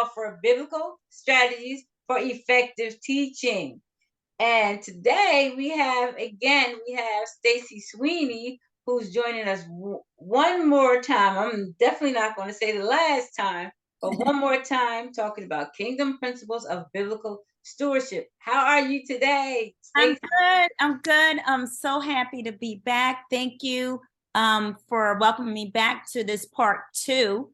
offer biblical strategies for effective teaching. And today we have Stacey Sweeny, who's joining us one more time. I'm definitely not going to say the last time, but one more time, talking about kingdom principles of biblical stewardship. How are you today, Stacey? I'm good. I'm so happy to be back. Thank you for welcoming me back to this part 2.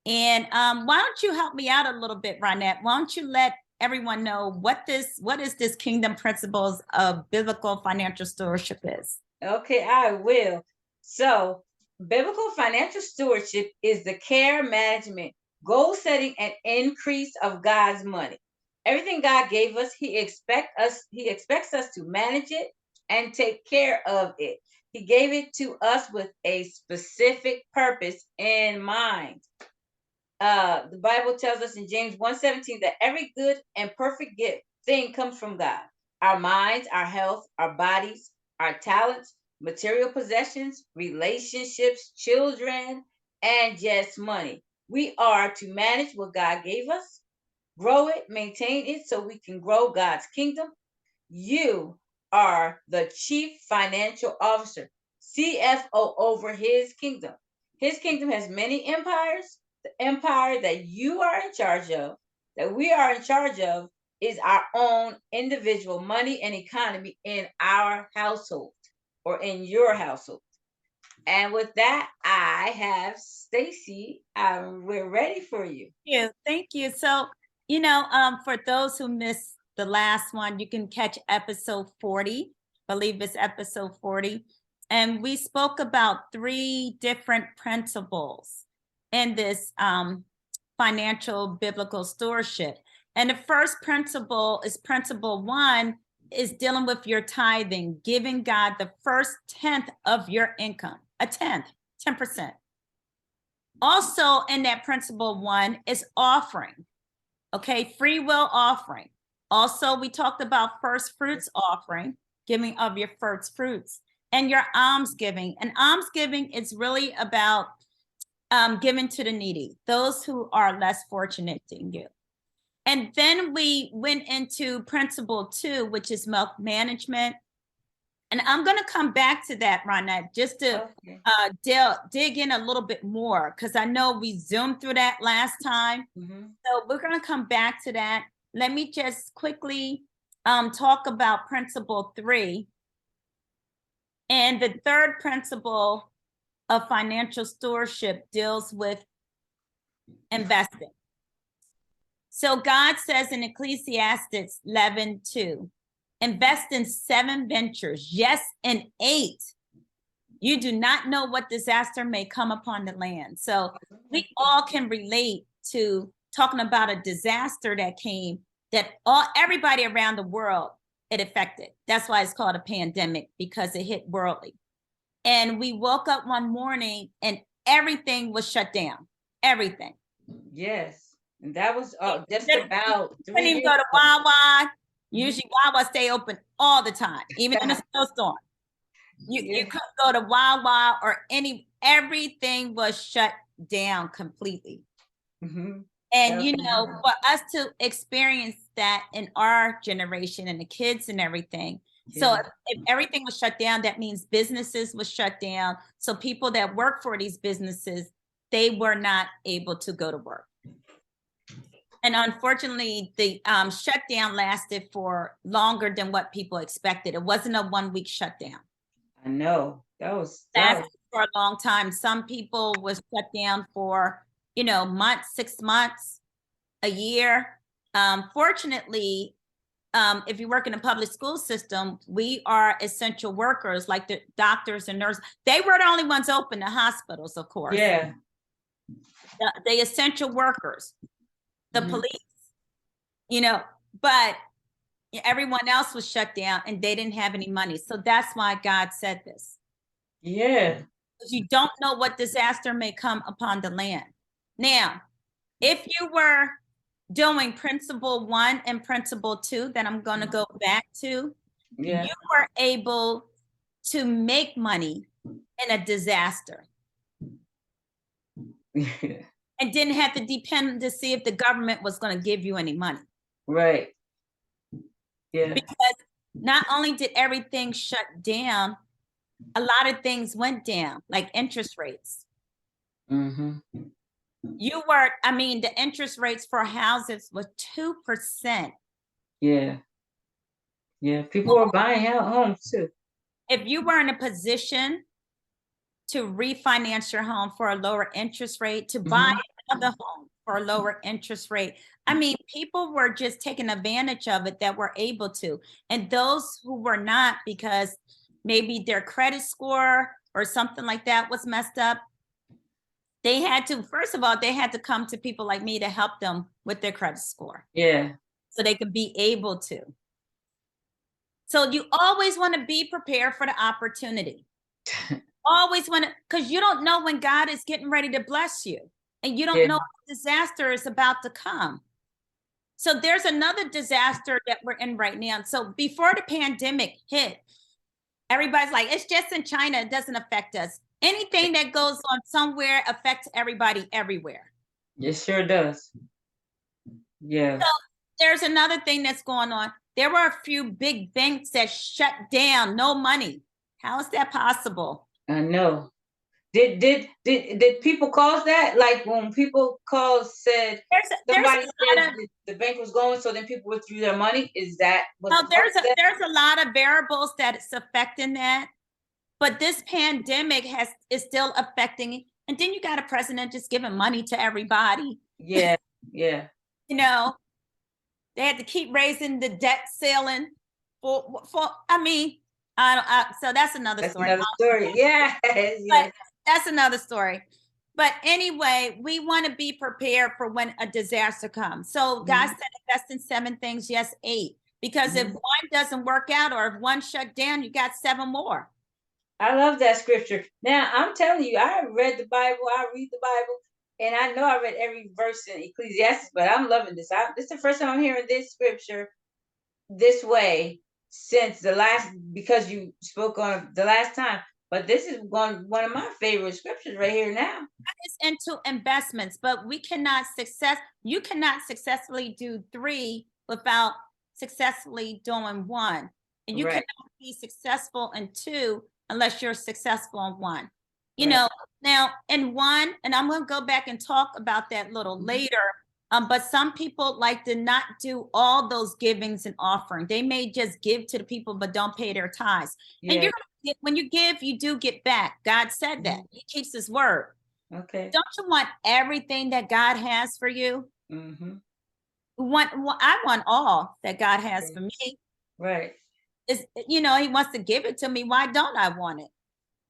And why don't you help me out a little bit, Ronette? Why don't you let everyone know what is this kingdom principles of biblical financial stewardship is? Okay, I will. So, biblical financial stewardship is the care, management, goal setting, and increase of God's money. Everything God gave us, He expects us to manage it and take care of it. He gave it to us with a specific purpose in mind. The Bible tells us in James 1:17 that every good and perfect gift thing comes from God. Our minds, our health, our bodies, our talents, material possessions, relationships, children, and just money. We are to manage what God gave us, grow it, maintain it so we can grow God's kingdom. You are the chief financial officer, CFO over his kingdom. His kingdom has many empires. The empire that you are in charge of, that we are in charge of, is our own individual money and economy in our household or in your household. And with that, I have Stacey. We're ready for you. Thank you. So, for those who missed the last one, you can catch episode 40. I believe it's episode 40. And we spoke about 3 different principles in this financial biblical stewardship. And the first principle is principle 1 is dealing with your tithing, giving God the first 10th of your income, a 10%. Also in that principle 1 is offering, okay, free will offering. Also, we talked about first fruits offering, giving of your first fruits, and your almsgiving. And almsgiving is really about giving to the needy, those who are less fortunate than you. And then we went into principle 2, which is wealth management. And I'm going to come back to that, Ronette, just to dig in a little bit more, because I know we zoomed through that last time. So we're going to come back to that. Let me just quickly talk about principle 3. And the third principle of financial stewardship deals with investing. So God says in Ecclesiastes 11:2, invest in 7 ventures, yes, and 8. You do not know what disaster may come upon the land. So we all can relate to talking about a disaster that came, that everybody around the world it affected. That's why it's called a pandemic, because it hit worldly. And we woke up one morning and everything was shut down. Everything. Yes. And that was just about 3 couldn't even go to Wawa. Usually Wawa stay open all the time, even in a snowstorm. You couldn't go to Wawa or everything was shut down completely. And for us to experience that in our generation and the kids and everything. So if everything was shut down, that means businesses was shut down. So people that work for these businesses, they were not able to go to work. And unfortunately, the shutdown lasted for longer than what people expected. It wasn't a 1-week shutdown. I know. That was for a long time. Some people was shut down for, months, 6 months, a year. Fortunately, if you work in a public school system, we are essential workers, like the doctors and nurses. They were the only ones open, the hospitals, of course. Yeah. The essential workers, the police, but everyone else was shut down and they didn't have any money. So that's why God said this. Yeah. Because you don't know what disaster may come upon the land. Now, if you were doing principle 1 and principle 2 that I'm going to go back to, you were able to make money in a disaster. and didn't have to depend to see if the government was going to give you any money. Right. Yeah. Because not only did everything shut down, a lot of things went down, like interest rates. Mm-hmm. The interest rates for houses was 2%. Yeah. Yeah. People were buying homes too. If you were in a position to refinance your home for a lower interest rate, to buy another home for a lower interest rate, I mean, people were just taking advantage of it that were able to. And those who were not, because maybe their credit score or something like that was messed up, they had to, first of all, they had to come to people like me to help them with their credit score. Yeah. So they could be able to. So you always want to be prepared for the opportunity. Always want to, because you don't know when God is getting ready to bless you. And you don't know what disaster is about to come. So there's another disaster that we're in right now. So before the pandemic hit, everybody's like, it's just in China, it doesn't affect us. Anything that goes on somewhere affects everybody everywhere. It sure does. Yeah. So there's another thing that's going on. There were a few big banks that shut down, no money. How is that possible? I know. Did people cause that? Like when people said somebody said the bank was going, so then people withdrew their money. Is that what? No, there's a lot of variables that it's affecting that, but this pandemic is still affecting. And then you got a president just giving money to everybody. Yeah, yeah. You know, they had to keep raising the debt ceiling for. I mean, so that's another story. Another story. Yeah, but that's another story. But anyway, we want to be prepared for when a disaster comes. So God said invest in 7 things, yes, 8. Because if one doesn't work out or if one shut down, you got 7 more. I love that scripture. Now, I'm telling you, I read the Bible, I read the Bible, and I know I read every verse in Ecclesiastes, but I'm loving this. This is the first time I'm hearing this scripture this way since because you spoke on the last time. But this is one of my favorite scriptures right here now. It's into investments, but you cannot successfully do 3 without successfully doing 1. And you cannot be successful in 2 unless you're successful in 1. You know, now in 1, and I'm going to go back and talk about that a little later. But some people like to not do all those givings and offering. They may just give to the people, but don't pay their tithes. And when you give, you do get back. God said that. He keeps his word. Okay. Don't you want everything that God has for you? I want all that God has for me. Right. He wants to give it to me. Why don't I want it?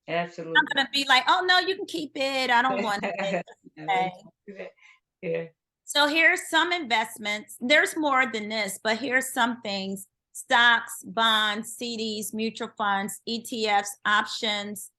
Absolutely. I'm going to be like, oh, no, you can keep it. I don't want it. Okay. Yeah. So here's some investments. There's more than this, but here's some things: stocks, bonds, CDs, mutual funds, ETFs, options,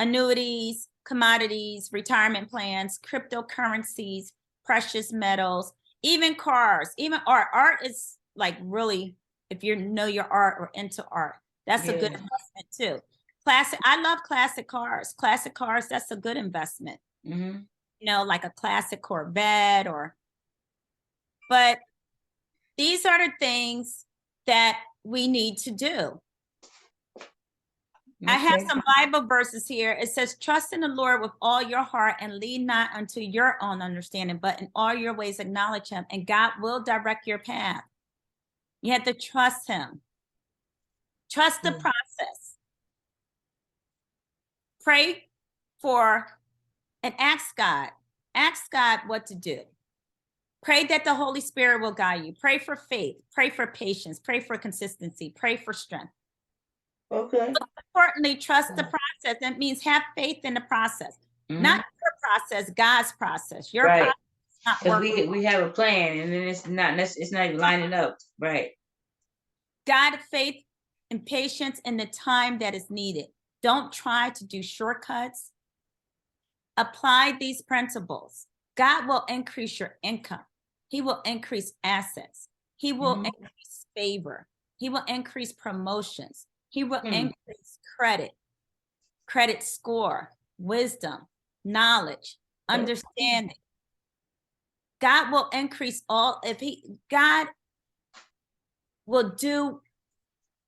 annuities, commodities, retirement plans, cryptocurrencies, precious metals, even cars, even art. Art is like really, if you know your art or into art, that's a good investment too. I love classic cars. Classic cars, that's a good investment. Like a classic Corvette but these are the things that we need to do. I have some Bible verses here. It says, trust in the Lord with all your heart and lean not unto your own understanding, but in all your ways acknowledge him, and God will direct your path. You have to trust him. Trust the process. Pray for and ask God. Ask God what to do. Pray that the Holy Spirit will guide you. Pray for faith. Pray for patience. Pray for consistency. Pray for strength. Okay. But importantly, trust the process. That means have faith in the process. Not your process, God's process. Your process is not working. We have a plan, and then it's not even lining up. Right. God, faith, and patience in the time that is needed. Don't try to do shortcuts. Apply these principles. God will increase your income. He will increase assets. He will increase favor. He will increase promotions. He will increase credit score, wisdom, knowledge, understanding. God will increase God will do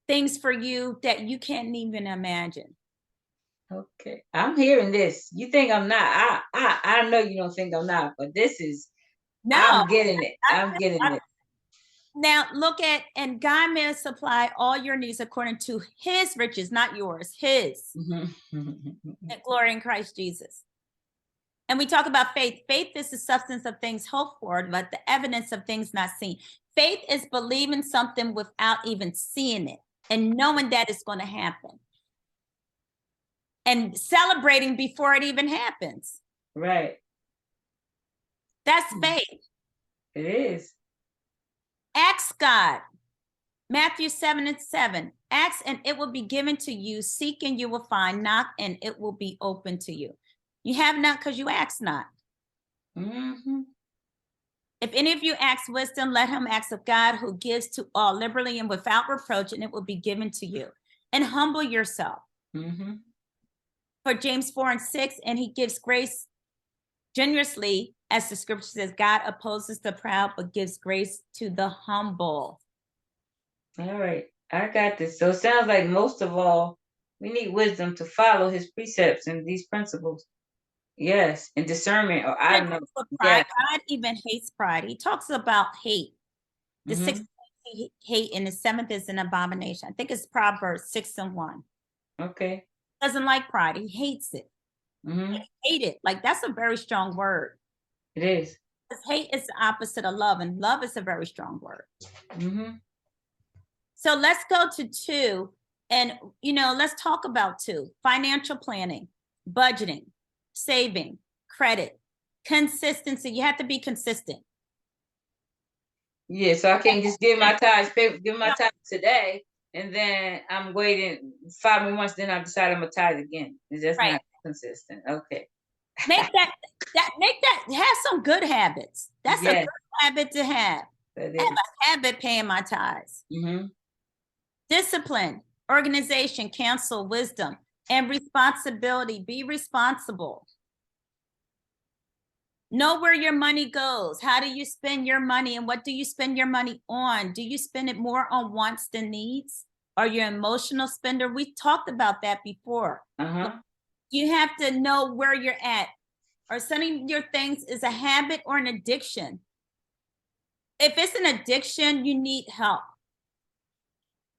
things for you that you can't even imagine. Okay, I'm hearing this. You think I'm not? I know you don't think I'm not, but this is. No, I'm getting it. I'm getting it. now look at, and God may supply all your needs according to his riches, not yours, his. And glory in Christ Jesus. And we talk about faith. Faith is the substance of things hoped for, but the evidence of things not seen. Faith is believing something without even seeing it and knowing that it's going to happen. And celebrating before it even happens. Right. That's faith. It is. Ask God. Matthew 7:7. Ask and it will be given to you. Seek and you will find. Knock and it will be open to you. You have not because you ask not. Mm-hmm. If any of you ask wisdom, let him ask of God who gives to all liberally and without reproach, and it will be given to you. And humble yourself. Mm-hmm. For James 4:6, and he gives grace generously, as the scripture says, God opposes the proud, but gives grace to the humble. All right, I got this. So it sounds like most of all, we need wisdom to follow his precepts and these principles. Yes, and discernment. Or I know. Pride, God even hates pride. He talks about hate. The sixth hate, and the seventh is an abomination. I think it's Proverbs 6:1. Okay. Doesn't like pride. He hates it. Mm-hmm. Hate it. Like that's a very strong word. It is. Because hate is the opposite of love, and love is a very strong word. Mm-hmm. So let's go to 2, and let's talk about 2: financial planning, budgeting, saving, credit, consistency. You have to be consistent. Yeah, so I can't just give my tithes today, and then I'm waiting 5 more months, then I decide I'm gonna tithe again. It's just not consistent. Okay. Make that have some good habits. That's a good habit to have. That I have a habit paying my tithes. Mm-hmm. Discipline, organization, counsel, wisdom, and responsibility. Be responsible. Know where your money goes. How do you spend your money, and what do you spend your money on? Do you spend it more on wants than needs? Are you an emotional spender? We talked about that before. You have to know where you're at. Or some of your things is a habit or an addiction. If it's an addiction, you need help.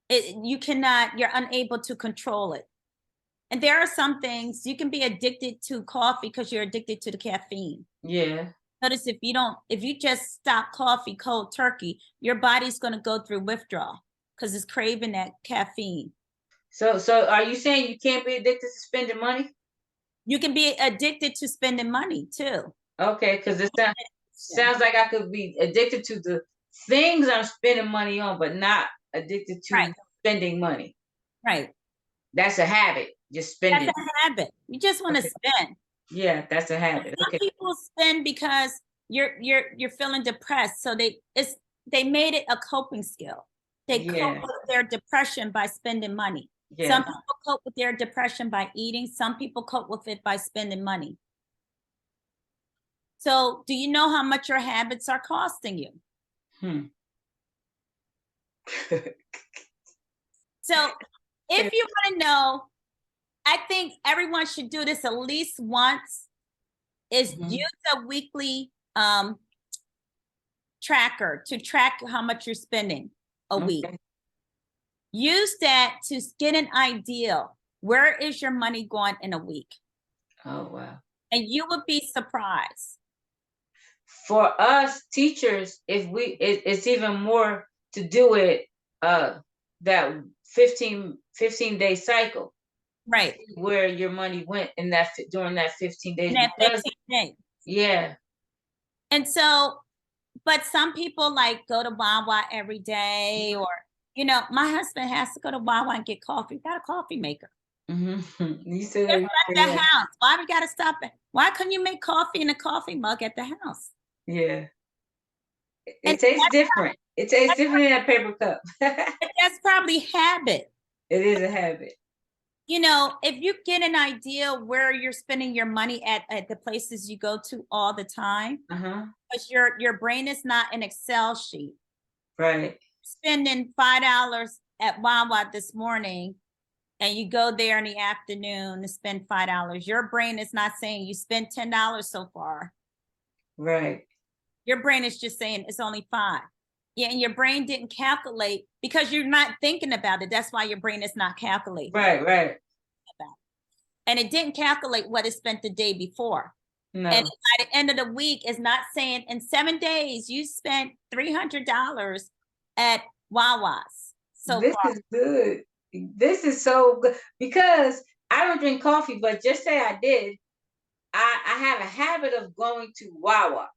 You're unable to control it. And there are some things you can be addicted to coffee because you're addicted to the caffeine. Yeah. Notice if you just stop coffee cold turkey, your body's going to go through withdrawal because it's craving that caffeine. So are you saying you can't be addicted to spending money? You can be addicted to spending money too. Okay, because it sounds like I could be addicted to the things I'm spending money on, but not addicted to spending money. Right. That's a habit. Just spending. That's a habit. You just want to spend. Yeah, that's a habit. Some people spend because you're feeling depressed, so they made it a coping skill. They cope with their depression by spending money. Some people cope with their depression by eating. Some people cope with it by spending money. So do you know how much your habits are costing you? So if you want to know, I think everyone should do this at least once, is use a weekly tracker to track how much you're spending a week. Use that to get an idea. Where is your money going in a week? Oh, wow. And you would be surprised. For us teachers, it's even more to do it that 15-day cycle. Right. Where your money went in during that 15 days. In that 15 days. Yeah. And so, but some people like go to Wawa every day, or my husband has to go to Wawa and get coffee. Got a coffee maker. You said at the house. Why we gotta stop it? Why couldn't you make coffee in a coffee mug at the house? Yeah. It tastes different. It tastes different in a paper cup. That's probably habit. It is a habit. You know, if you get an idea where you're spending your money at the places you go to all the time, because your brain is not an Excel sheet. Right. Spending $5 at Wawa this morning, and you go there in the afternoon to spend $5. Your brain is not saying you spent $10 so far. Right. Your brain is just saying it's only 5. Yeah, and your brain didn't calculate because you're not thinking about it. That's why your brain is not calculating. Right. Right. And it didn't calculate what it spent the day before. No. And by the end of the week, it's not saying in 7 days you spent $300 at Wawa's. So this far. is good. This is so good because I don't drink coffee, but just say I did. I have a habit of going to Wawa.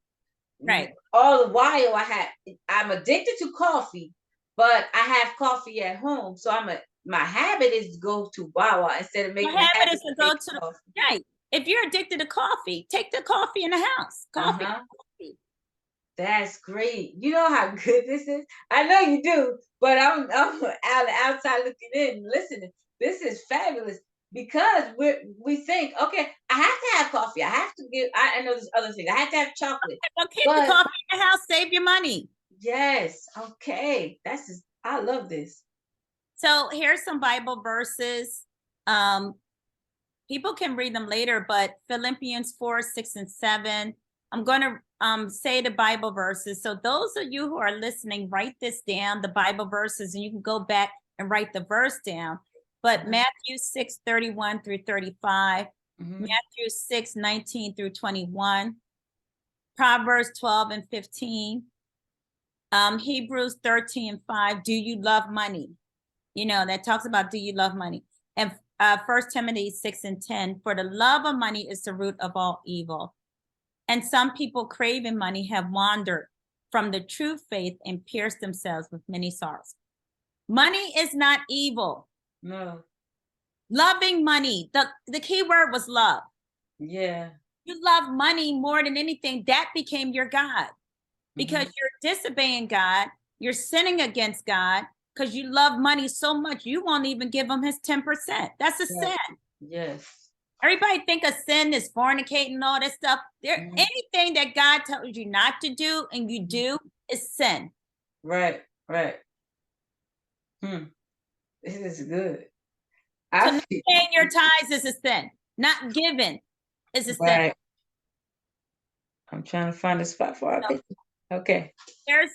Right. All the while I'm addicted to coffee, but I have coffee at home. So my habit is to go to Wawa instead of making My a habit habit is to go to the coffee. right. If you're addicted to coffee, take the coffee in the house. Coffee. That's great. You know how good this is? I know you do, but I'm outside looking in, listening. This is fabulous because we think, okay, I have to have coffee. I have to get. I know there's other things. I have to have chocolate. Okay, keep the But coffee in the house. Save your money. yes, okay, I love this. So here's some Bible verses. People can read them later, but Philippians 4, 6, and 7. I'm going to say the Bible verses. So those of you who are listening, write this down, the Bible verses, and you can go back and write the verse down. But Matthew 6, 31 through 35, Matthew 6, 19 through 21, Proverbs 12 and 15, Hebrews 13 and 5, do you love money? You know, that talks about do you love money? And 1 Timothy 6 and 10, for the love of money is the root of all evil. And some people craving money have wandered from the true faith and pierced themselves with many sorrows. Money is not evil. No. Loving money, the key word was love. Yeah. You love money more than anything. That became your God because you're disobeying God. You're sinning against God because you love money so much you won't even give him his 10%. That's a sin. Yes. Everybody think a sin is fornicating and all that stuff. Anything that God tells you not to do and you do is sin. Right. Right. This is good. So not paying your tithes is a sin. Not giving is a sin. Right. I'm trying to find a spot for our picture. Okay. There's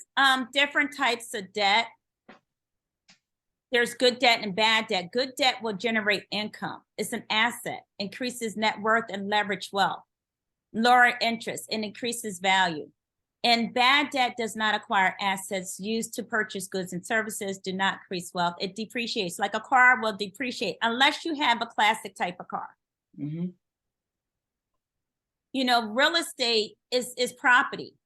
different types of debt. There's good debt and bad debt. Good debt will generate income. It's an asset, increases net worth and leverage wealth, lower interest, and increases value. And bad debt does not acquire assets used to purchase goods and services, do not increase wealth. It depreciates. Like a car will depreciate unless you have a classic type of car. You know, real estate is property.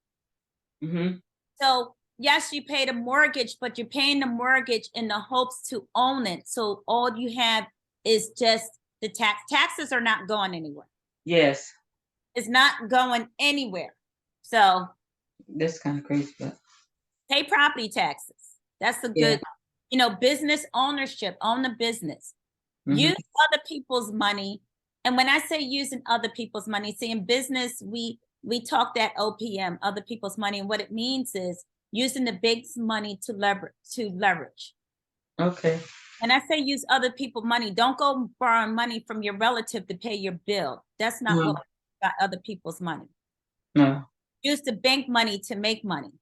So yes, you pay the mortgage, but you're paying the mortgage in the hopes to own it. So all you have is just the tax. Taxes are not going anywhere. Yes. It's not going anywhere. So that's kind of crazy, but pay property taxes. That's a good, you know, business ownership, own the business. Use other people's money. And when I say using other people's money, see in business, we talk that OPM, other people's money. And what it means is using the big money to leverage. Okay. And I say use other people's money. Don't go borrowing money from your relative to pay your bill. That's not what got other people's money. No. Use the bank money to make money.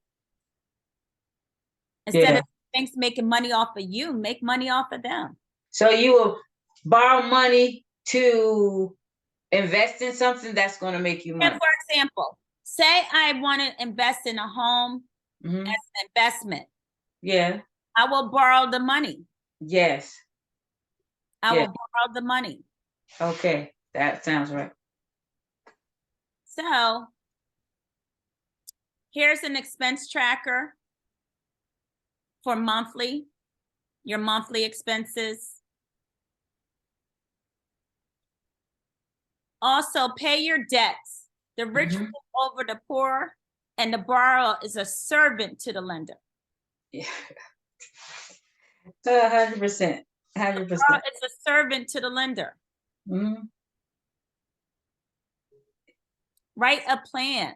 Instead of banks making money off of you, make money off of them. So you will borrow money to invest in something that's going to make you money. And for example, say I want to invest in a home as an investment. Yeah. I will borrow the money. Yes. I will borrow the money. Okay. That sounds right. So here's an expense tracker for your monthly expenses. Also, pay your debts. The rich rule over the poor, and the borrower is a servant to the lender. Yeah. 100%. 100%. It's a servant to the lender. Mm-hmm. Write a plan.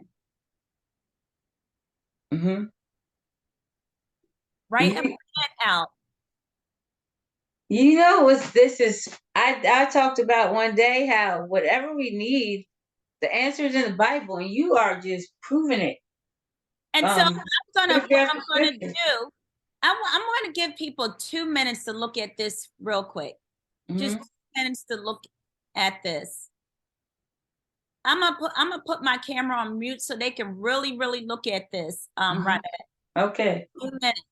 Mm-hmm. Write a plan out. You know what this is? I talked about one day how whatever we need, the answer is in the Bible, and you are just proving it. And so what I'm gonna do, I'm gonna give people 2 minutes to look at this real quick. Just 2 minutes to look at this. I'm gonna put my camera on mute so they can really look at this. Right. Okay. 2 minutes.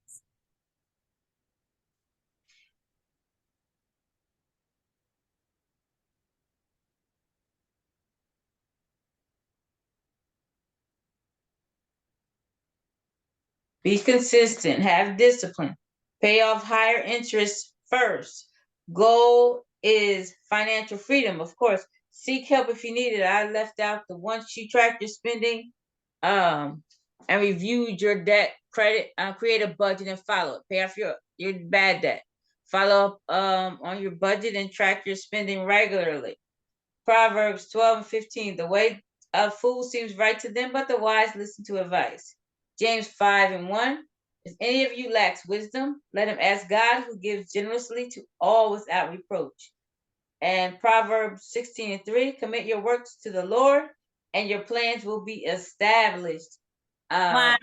Be consistent. Have discipline. Pay off higher interest first. Goal is financial freedom, of course. Seek help if you need it. I left out the once you track your spending, and reviewed your debt, credit, create a budget and follow it. Pay off your bad debt. Follow up on your budget and track your spending regularly. Proverbs 12 and 15. The way of fools seems right to them, but the wise listen to advice. James 5 and 1. If any of you lacks wisdom, let him ask God, who gives generously to all without reproach. And Proverbs 16 and 3. Commit your works to the Lord, and your plans will be established. Wow.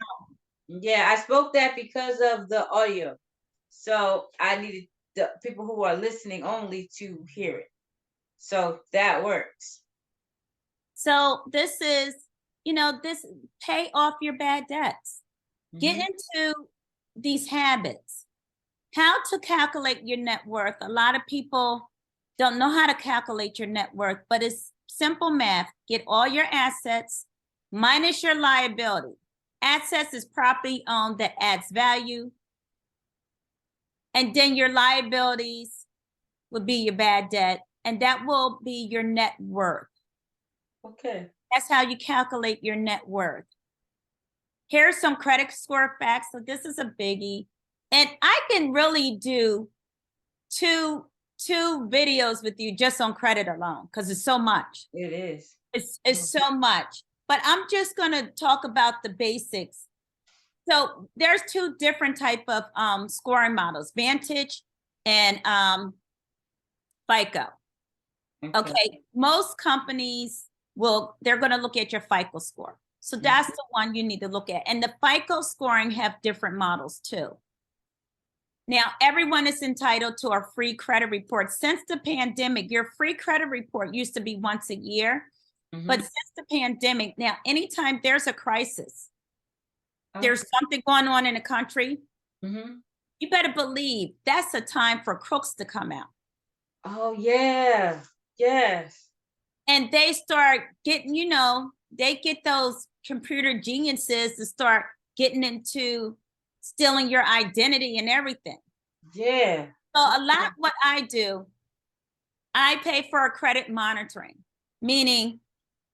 Yeah, I spoke that because of the audio. So I needed the people who are listening only to hear it. So that works. So this is, this pay off your bad debts. Get into these habits. How to calculate your net worth. A lot of people don't know how to calculate your net worth, but it's simple math. Get all your assets minus your liability. Assets is property owned that adds value. And then your liabilities would be your bad debt, and that will be your net worth. Okay. That's how you calculate your net worth. Here's some credit score facts. So this is a biggie. And I can really do two videos with you just on credit alone because it's so much. It is. It's so much. But I'm just going to talk about the basics. So there's 2 different type of scoring models, Vantage and FICO. Okay. Most companies they're going to look at your FICO score. So that's the one you need to look at. And the FICO scoring have different models too. Now, everyone is entitled to a free credit report. Since the pandemic, your free credit report used to be once a year. But since the pandemic, now, anytime there's a crisis, there's something going on in the country, you better believe that's a time for crooks to come out. Oh, yeah. Yes. And they start getting, they get those computer geniuses to start getting into stealing your identity and everything. Yeah. So a lot what I do, I pay for a credit monitoring, meaning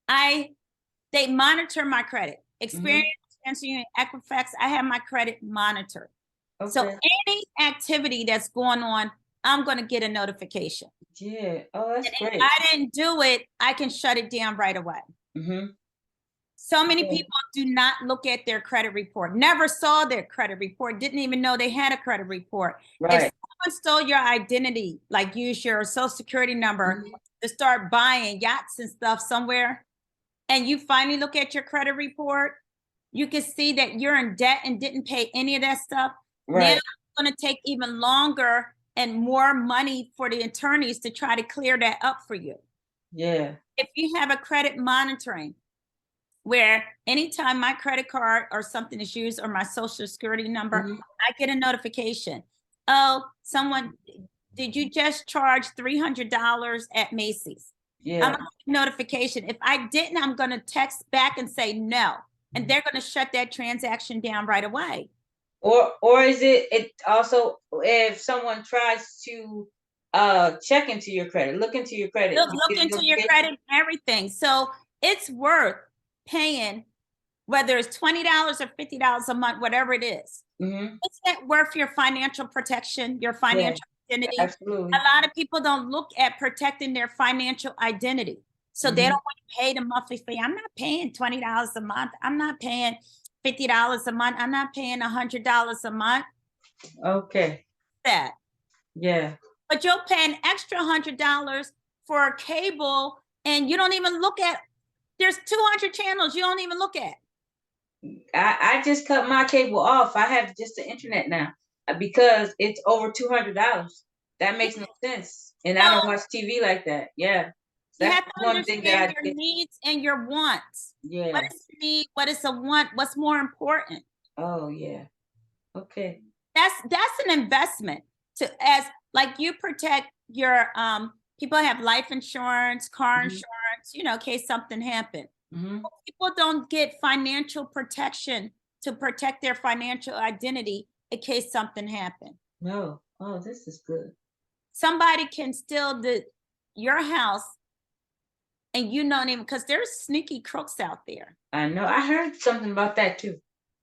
they monitor my credit. Experian, TransUnion, Equifax, I have my credit monitored. Okay. So any activity that's going on, I'm going to get a notification. Yeah. Oh, that's great. If I didn't do it, I can shut it down right away. So many people do not look at their credit report, never saw their credit report, didn't even know they had a credit report. Right. If someone stole your identity, like use your social security number to start buying yachts and stuff somewhere, and you finally look at your credit report, you can see that you're in debt and didn't pay any of that stuff. Right. Now it's going to take even longer and more money for the attorneys to try to clear that up for you. Yeah. If you have a credit monitoring, where anytime my credit card or something is used or my social security number, I get a notification. Oh, did you just charge $300 at Macy's? Yeah. I'm going to get a notification. If I didn't, I'm going to text back and say no. And they're going to shut that transaction down right away. Or is it also if someone tries to check into your credit, look into your credit. Look into your credit and everything. So it's worth paying, whether it's $20 or $50 a month, whatever it is. It's that worth your financial protection, your financial identity. Absolutely. A lot of people don't look at protecting their financial identity. So they don't want to pay the monthly fee. I'm not paying $20 a month. I'm not paying $50 a month. I'm not paying $100 a month. Okay. That. Yeah. But you'll pay an extra $100 for a cable, and you don't even look at. There's 200 channels you don't even look at. I just cut my cable off. I have just the internet now because it's over $200. That makes no sense. And I don't watch TV like that. Yeah. You That's have to one thing that understand I your did. needs and your wants. What Yeah. is a need? What is a want? What's more important? Oh yeah. Okay. That's an investment to, as like, you protect your people have life insurance, car insurance, in case something happened. People don't get financial protection to protect their financial identity in case something happened. No. Oh, this is good. Somebody can steal your house, and you don't even, because there's sneaky crooks out there. I know. I heard something about that too.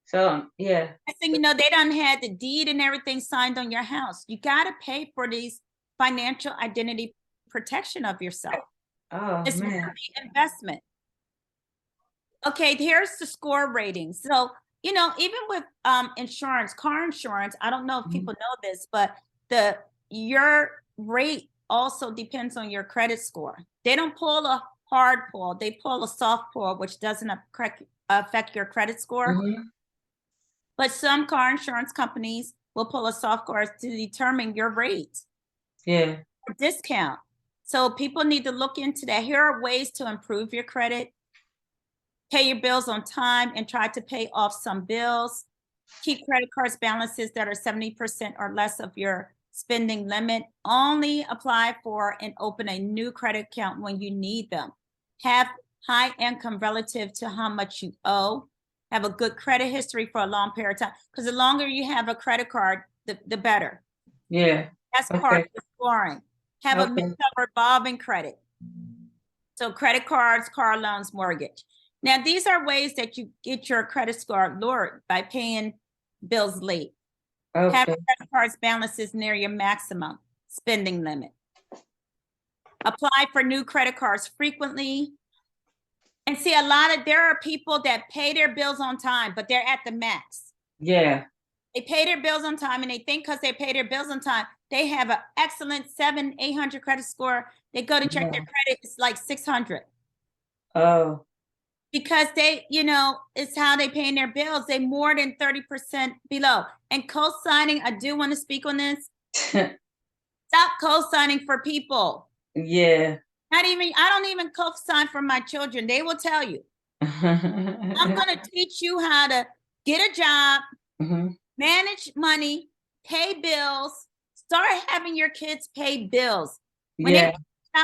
So yeah. I think they done had the deed and everything signed on your house. You got to pay for these financial identity protection of yourself. Oh It's man. investment. Okay, here's the score rating. So, even with insurance, car insurance, I don't know if people know this, but your rate also depends on your credit score. They don't pull a hard pull, they pull a soft pull, which doesn't affect your credit score. But some car insurance companies will pull a soft score to determine your rate. Yeah. Discount. So people need to look into that. Here are ways to improve your credit. Pay your bills on time and try to pay off some bills. Keep credit cards balances that are 70% or less of your spending limit. Only apply for and open a new credit account when you need them. Have high income relative to how much you owe. Have a good credit history for a long period of time, because the longer you have a credit card, the better. Yeah. That's part of the scoring. Have a mix of revolving credit. So credit cards, car loans, mortgage. Now, these are ways that you get your credit score lowered by paying bills late. Have credit cards balances near your maximum spending limit. Apply for new credit cards frequently. And see, there are people that pay their bills on time, but they're at the max. Yeah. They pay their bills on time, and they think because they pay their bills on time, they have an excellent 700-800 credit score. They go to check their credit, it's like 600. Oh. Because they, it's how they paying their bills. They more than 30% below. And co-signing, I do want to speak on this. Stop co-signing for people. Yeah. I don't even co-sign for my children. They will tell you. I'm going to teach you how to get a job, manage money, pay bills, start having your kids pay bills. When they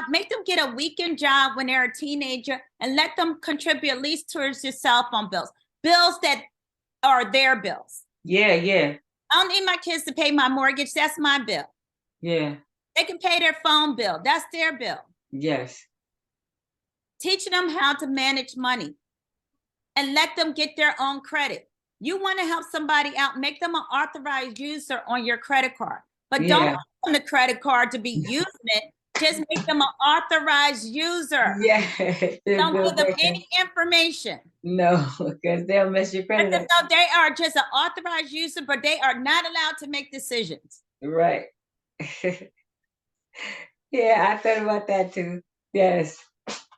make them get a weekend job when they're a teenager, and let them contribute at least towards your cell phone bills that are their bills. Yeah. I don't need my kids to pay my mortgage. That's my bill. Yeah. They can pay their phone bill. That's their bill. Yes. Teaching them how to manage money and let them get their own credit. You want to help somebody out, make them an authorized user on your credit card. But don't own the credit card to be using it. Just make them an authorized user. Yeah. Don't give them any information. No, because they'll mess your credit up. So they are just an authorized user, but they are not allowed to make decisions. Right. Yeah, I thought about that too. Yes.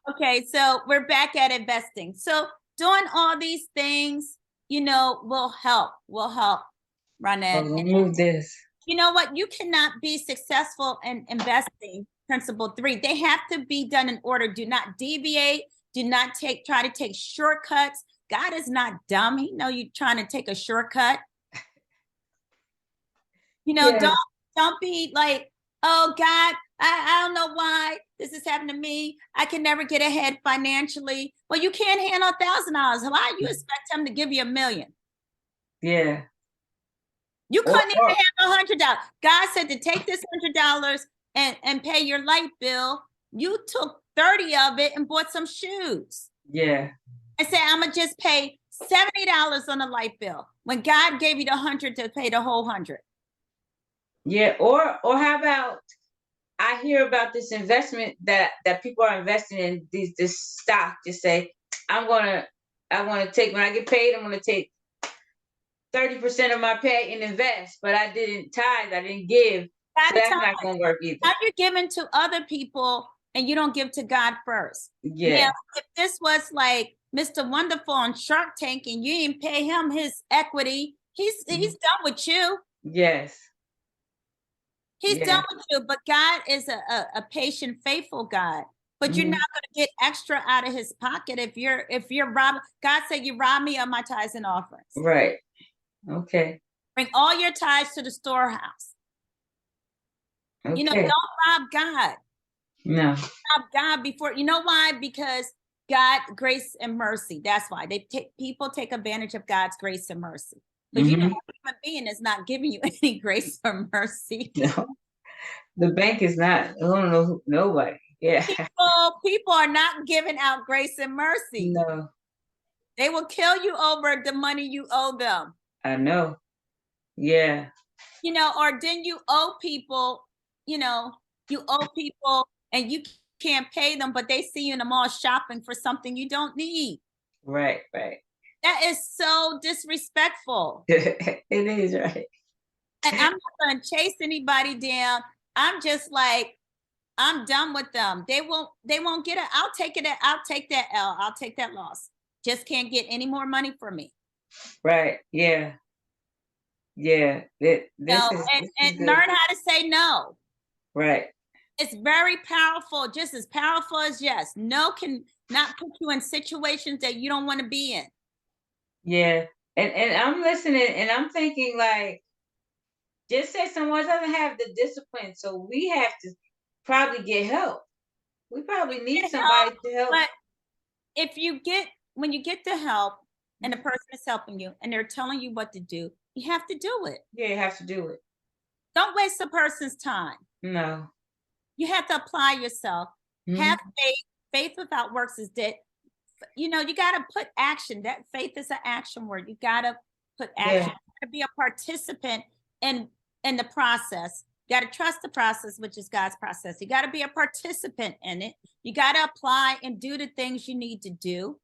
Okay, so we're back at investing. So doing all these things, will help. Run it. Remove this. You know what? You cannot be successful in investing. Principle 3, they have to be done in order. Do not deviate. Do not try to take shortcuts. God is not dumb. He know you're trying to take a shortcut. Don't be like, oh God, I don't know why this has happened to me. I can never get ahead financially. Well, you can't handle $1,000. Why you expect him to give you $1 million? Yeah. You couldn't even handle $100. God said to take this $100 and pay your light bill. You took 30 of it and bought some shoes. Yeah. And said, I'm gonna just pay $70 on the light bill when God gave you the 100 to pay the whole 100. Yeah. Or how about, I hear about this investment that people are investing in this stock. Just say, I want to take, when I get paid, I'm gonna take 30% of my pay and invest, but I didn't tithe, I didn't give. So Gotta that's tell not gonna work either. how you're giving to other people and you don't give to God first. Now, Yeah. if this was like Mr. Wonderful on Shark Tank and you didn't pay him his equity, he's done with you. Yes. He's done Yeah. with you. But God is a patient, faithful God. But you're not Mhm. going to get extra out of his pocket if you're robbing. God said, "You rob me of my tithes and offerings. Right. Okay. Bring all your tithes to the storehouse." Okay. Don't rob God. No. Rob God before. You know why? Because God, grace and mercy. That's why people take advantage of God's grace and mercy. Because Hmm. a human being is not giving you any grace or mercy. No. The bank is not. I don't know nobody. Yeah. People are not giving out grace and mercy. No. They will kill you over the money you owe them. I know. Yeah. Or then you owe people, you owe people and you can't pay them, but they see you in the mall shopping for something you don't need. Right. Right. That is so disrespectful. It is right. And I'm not going to chase anybody down. I'm just like, I'm done with them. They won't get it. I'll take it. I'll take that L. I'll take that loss. Just can't get any more money from me. Right. Yeah. Yeah. No, This is and good. learn how to say no. Right. It's very powerful, just as powerful as yes. No can not put you in situations that you don't want to be in. Yeah. And I'm listening and I'm thinking like, just say someone doesn't have the discipline, so we have to probably get help. We probably need Help, somebody to help. but when you get the help and the person is helping you and they're telling you what to do, you have to do it. Yeah, you have to do it. Don't waste a person's time. No. You have to apply yourself. Have Mhm. faith. Faith without works is dead. You got to put action. That faith is an action word. You got to put action. Yeah. You got to be a participant in the process. You got to trust the process, which is God's process. You got to be a participant in it. You got to apply and do the things you need to do.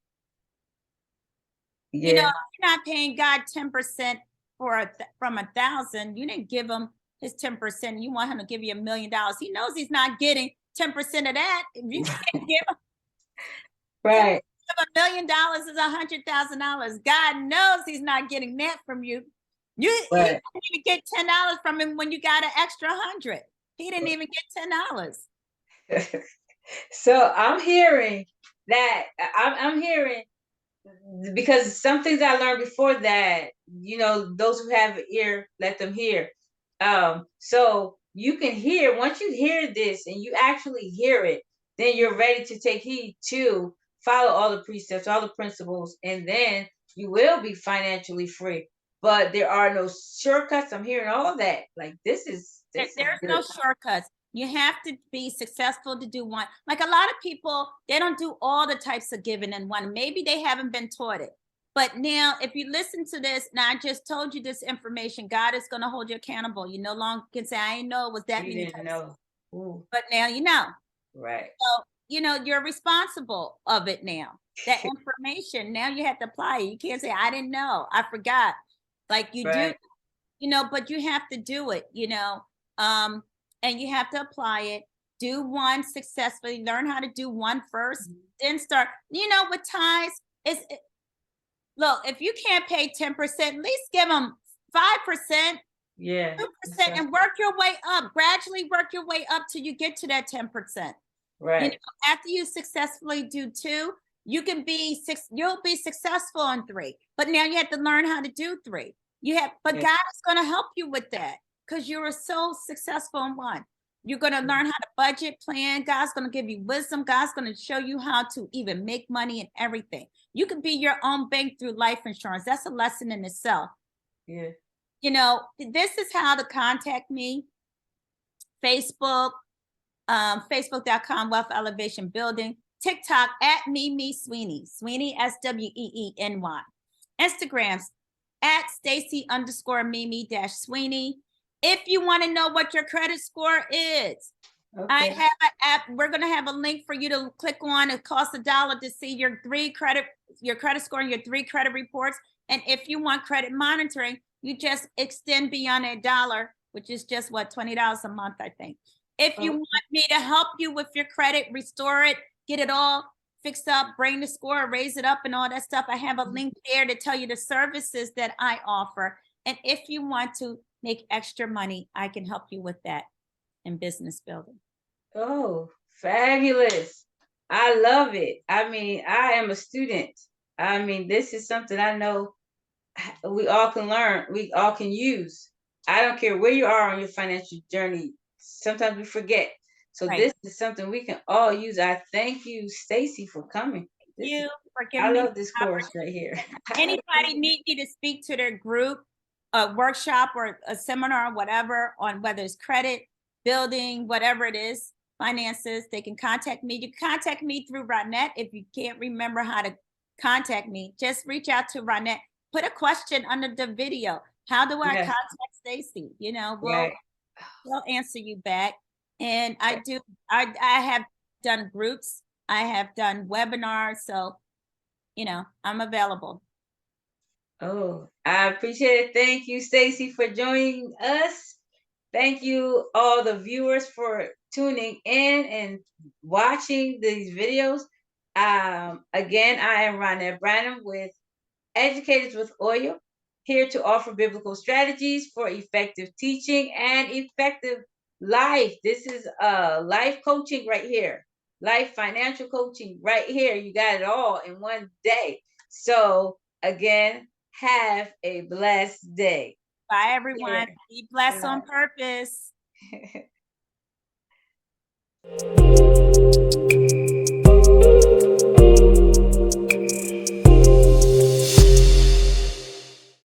If Yeah. you're not paying God 10% from 1,000, you didn't give him his 10%. You want him to give you $1 million. He knows he's not getting 10% of that. If you can't give him Right. $1 million is $100,000. God knows he's not getting that from you. He Right. didn't even get $10 from him when you got an extra 100. He didn't even get $10. So I'm hearing that I'm hearing, because some things I learned before that, those who have an ear, let them hear. So you can hear, once you hear this and you actually hear it, then you're ready to take heed to follow all the precepts, all the principles, and then you will be financially free. But there are no shortcuts. I'm hearing all that. Like this is There's no good. shortcuts. You have to be successful to do one. Like a lot of people, they don't do all the types of giving in one. Maybe they haven't been taught it. But now, if you listen to this, and I just told you this information, God is going to hold you accountable. You no longer can say, I didn't know it was that You many didn't types. know. Ooh, But now you know. right. So, you're responsible of it now. That information, now you have to apply it. You can't say, I didn't know. I forgot. Like you do, Right. but you have to do it, and you have to apply it. Do one successfully, learn how to do one first, then start, with ties. Look, if you can't pay 10%, at least give them 5%, Yeah. 2%, and work your way up. Gradually work your way up till you get to that 10%. Right. After you successfully do 2, you'll be successful in 3. But now you have to learn how to do 3. But Yeah. God is going to help you with that because you were so successful in 1. You're going to learn how to budget, plan. God's going to give you wisdom. God's going to show you how to even make money and everything. You can be your own bank through life insurance. That's a lesson in itself. Yeah. This is how to contact me. Facebook, Facebook.com, Wealth Elevation Building. TikTok at Mimi Sweeny, Sweeny, Sweeny. Instagrams at Stacey_Mimi-Sweeny. If you want to know what your credit score is, I Okay. have an app. We're going to have a link for you to click on. It costs $1 to see your credit score and your 3 credit reports. And if you want credit monitoring, you just extend beyond $1, which is just what, $20 a month, I think. If you want me to help you with your credit, restore it, get it all fixed up, bring the score, raise it up, and all that stuff, I have a link there to tell you the services that I offer. And if you want to make extra money, I can help you with that in business building. Oh, fabulous. I love it. I mean, I am a student. I mean, this is something I know we all can learn, we all can use. I don't care where you are on your financial journey. Sometimes we forget. So Right. this is something we can all use. I thank you, Stacey, for coming. You for I giving me love this the course right here. Anybody need me to speak to their group, a workshop or a seminar, whatever, on whether it's credit, building, whatever it is, finances, they can contact me. You can contact me through Ronette. If you can't remember how to contact me, just reach out to Ronette. Put a question under the video. How do I Yeah, contact Stacey? You know, right. we'll answer you back. And I have done groups. I have done webinars. So, you know, I'm available. Oh, I appreciate it. Thank you, Stacey, for joining us. Thank you, all the viewers, for tuning in and watching these videos. Again, I am Ronette Branham with Educators with Oil, here to offer biblical strategies for effective teaching and effective life. This is life coaching right here, life financial coaching right here. You got it all in one day. So, again, have a blessed day. Bye, everyone. Yeah. Be blessed on purpose.